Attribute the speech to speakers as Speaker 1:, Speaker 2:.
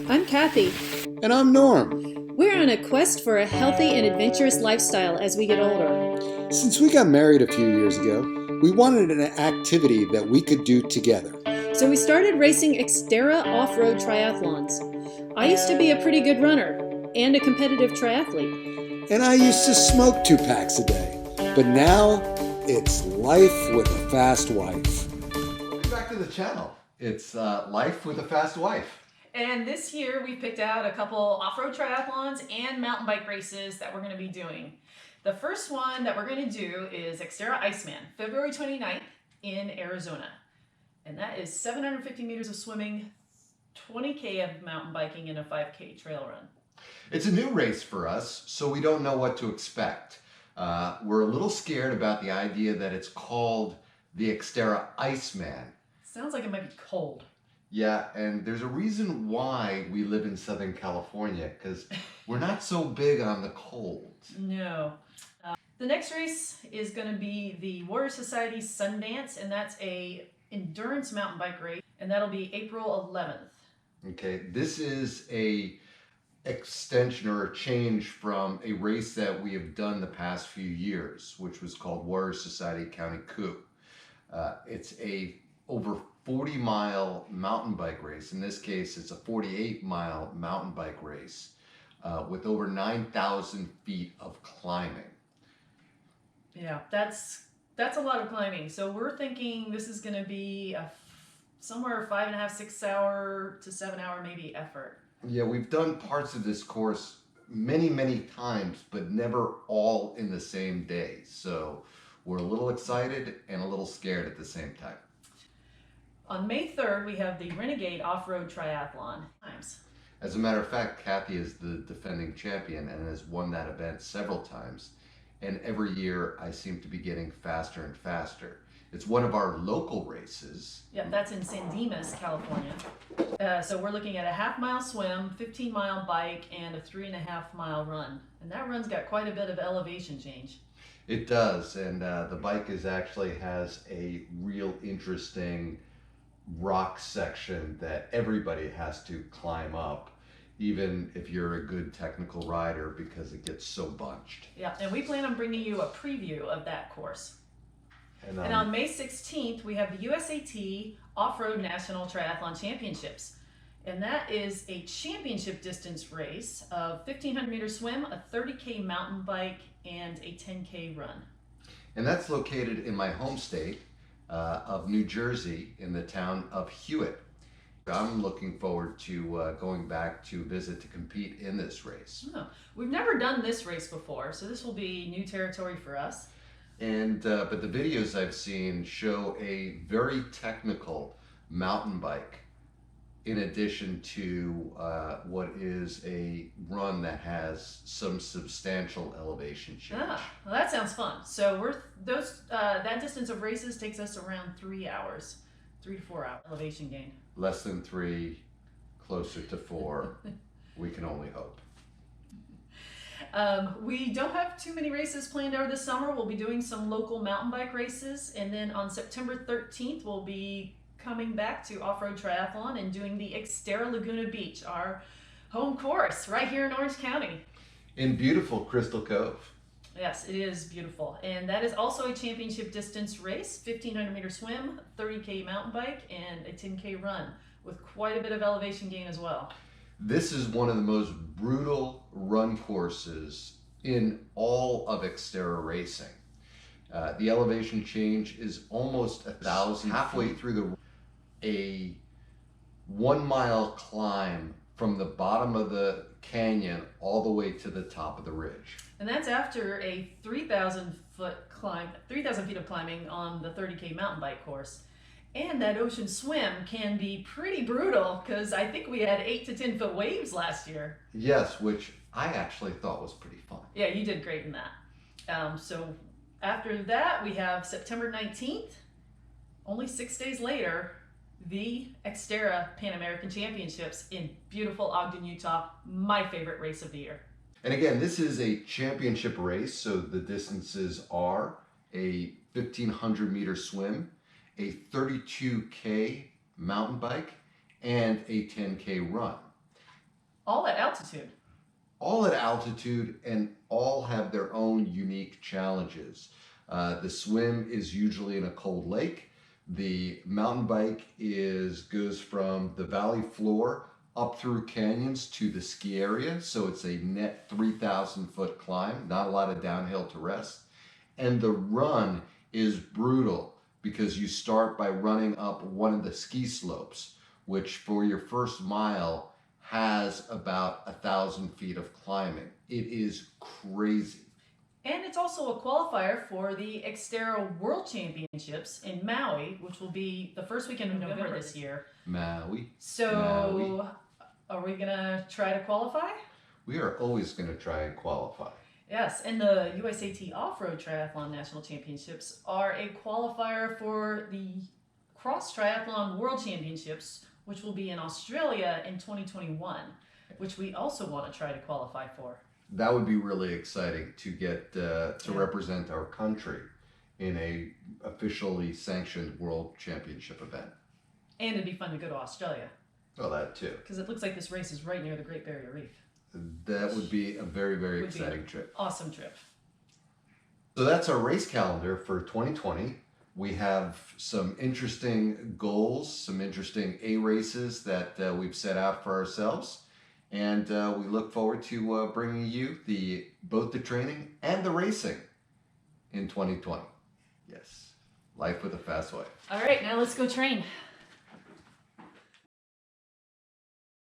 Speaker 1: I'm Kathy.
Speaker 2: And I'm Norm.
Speaker 1: We're on a quest for a healthy and adventurous lifestyle as we get older.
Speaker 2: Since we got married a few years ago, we wanted an activity that we could do together.
Speaker 1: So we started racing Xterra off-road triathlons. I used to be a pretty good runner and a competitive triathlete.
Speaker 2: And I used to smoke 2 packs a day. But now, it's life with a fast wife.
Speaker 3: Welcome back to the channel. It's Life with a Fast Wife.
Speaker 4: And this year we picked out a couple off-road triathlons and mountain bike races that we're going to be doing. The first one that we're going to do is Xterra Iceman, February 29th in Arizona. And that is 750 meters of swimming, 20K of mountain biking, and a 5K trail run.
Speaker 3: It's a new race for us, so we don't know what to expect. We're a little scared about the idea that it's called the Xterra Iceman.
Speaker 4: Sounds like it might be cold.
Speaker 3: Yeah, and there's a reason why we live in Southern California, because we're not so big on the cold.
Speaker 4: No. The next race is going to be the Warrior Society Sundance, and that's a endurance mountain bike race, and that'll be April 11th.
Speaker 3: Okay, this is a extension or a change from a race that we have done the past few years, which was called Warrior Society County Coup. It's a over 40-mile mountain bike race. In this case, it's a 48-mile mountain bike race with over 9,000 feet of climbing.
Speaker 4: Yeah, that's a lot of climbing. So we're thinking this is going to be somewhere 5.5, 6 hour to 7 hour maybe effort.
Speaker 3: Yeah, we've done parts of this course many times, but never all in the same day. So we're a little excited and a little scared at the same time.
Speaker 4: On May 3rd, we have the Renegade Off-Road Triathlon.
Speaker 3: As a matter of fact, Kathy is the defending champion and has won that event several times. And every year I seem to be getting faster and faster. It's one of our local races.
Speaker 4: Yeah, that's in San Dimas, California. So we're looking at a half-mile swim, 15-mile bike, and a 3.5-mile run. And that run's got quite a bit of elevation change.
Speaker 3: It does, and the bike actually has a real interesting rock section that everybody has to climb up, even if you're a good technical rider, because it gets so bunched.
Speaker 4: Yeah, and we plan on bringing you a preview of that course. And on May 16th, we have the USAT Off-Road National Triathlon Championships. And that is a championship distance race of 1,500 meter swim, a 30K mountain bike, and a 10K run.
Speaker 3: And that's located in my home state of New Jersey, in the town of Hewitt. I'm looking forward to going back to visit to compete in this race.
Speaker 4: Oh, we've never done this race before, so this will be new territory for us.
Speaker 3: And but the videos I've seen show a very technical mountain bike, in addition to what is a run that has some substantial elevation change.
Speaker 4: Ah, well, that sounds fun. So that distance of races takes us around 3 hours, 3 to 4 hour elevation gain.
Speaker 3: Less than 3, closer to 4. We can only hope.
Speaker 4: We don't have too many races planned over this summer. We'll be doing some local mountain bike races, and then on September 13th, we'll be coming back to off-road triathlon and doing the Xterra Laguna Beach, our home course right here in Orange County.
Speaker 3: In beautiful Crystal Cove.
Speaker 4: Yes, it is beautiful. And that is also a championship distance race, 1,500 meter swim, 30K mountain bike, and a 10K run with quite a bit of elevation gain as well.
Speaker 3: This is one of the most brutal run courses in all of Xterra racing. The elevation change is almost 1,000 halfway through a 1 mile climb from the bottom of the canyon all the way to the top of the ridge.
Speaker 4: And that's after a 3,000 feet of climbing on the 30K mountain bike course. And that ocean swim can be pretty brutal, because I think we had 8 to 10 foot waves last year.
Speaker 3: Yes, which I actually thought was pretty fun.
Speaker 4: Yeah, you did great in that. So after that, we have September 19th, only 6 days later, the Xterra Pan American Championships in beautiful Ogden, Utah, my favorite race of the year.
Speaker 3: And again, this is a championship race, so the distances are a 1,500 meter swim, a 32K mountain bike, and a 10K run.
Speaker 4: All at altitude.
Speaker 3: All at altitude, and all have their own unique challenges. The swim is usually in a cold lake. The mountain bike goes from the valley floor up through canyons to the ski area. So it's a net 3,000 foot climb, not a lot of downhill to rest. And the run is brutal because you start by running up one of the ski slopes, which for your first mile has about 1,000 feet of climbing. It is crazy.
Speaker 4: And it's also a qualifier for the Xterra World Championships in Maui, which will be the first weekend of November this year.
Speaker 3: Maui.
Speaker 4: So,
Speaker 3: Maui.
Speaker 4: Are we going to try to qualify?
Speaker 3: We are always going to try and qualify.
Speaker 4: Yes, and the USAT Off-Road Triathlon National Championships are a qualifier for the Cross Triathlon World Championships, which will be in Australia in 2021, which we also want to try to qualify for.
Speaker 3: That would be really exciting to get to represent our country in a officially sanctioned world championship event.
Speaker 4: And it'd be fun to go to Australia,
Speaker 3: Well, that too.
Speaker 4: because it looks like this race is right near the Great Barrier Reef.
Speaker 3: That would be a very, very
Speaker 4: Would be
Speaker 3: exciting trip.
Speaker 4: Awesome trip.
Speaker 3: So that's our race calendar for 2020. We have some interesting goals, some interesting A races that we've set out for ourselves. And we look forward to bringing you both the training and the racing in 2020. Yes, life with a fast wife.
Speaker 4: All right, now let's go train.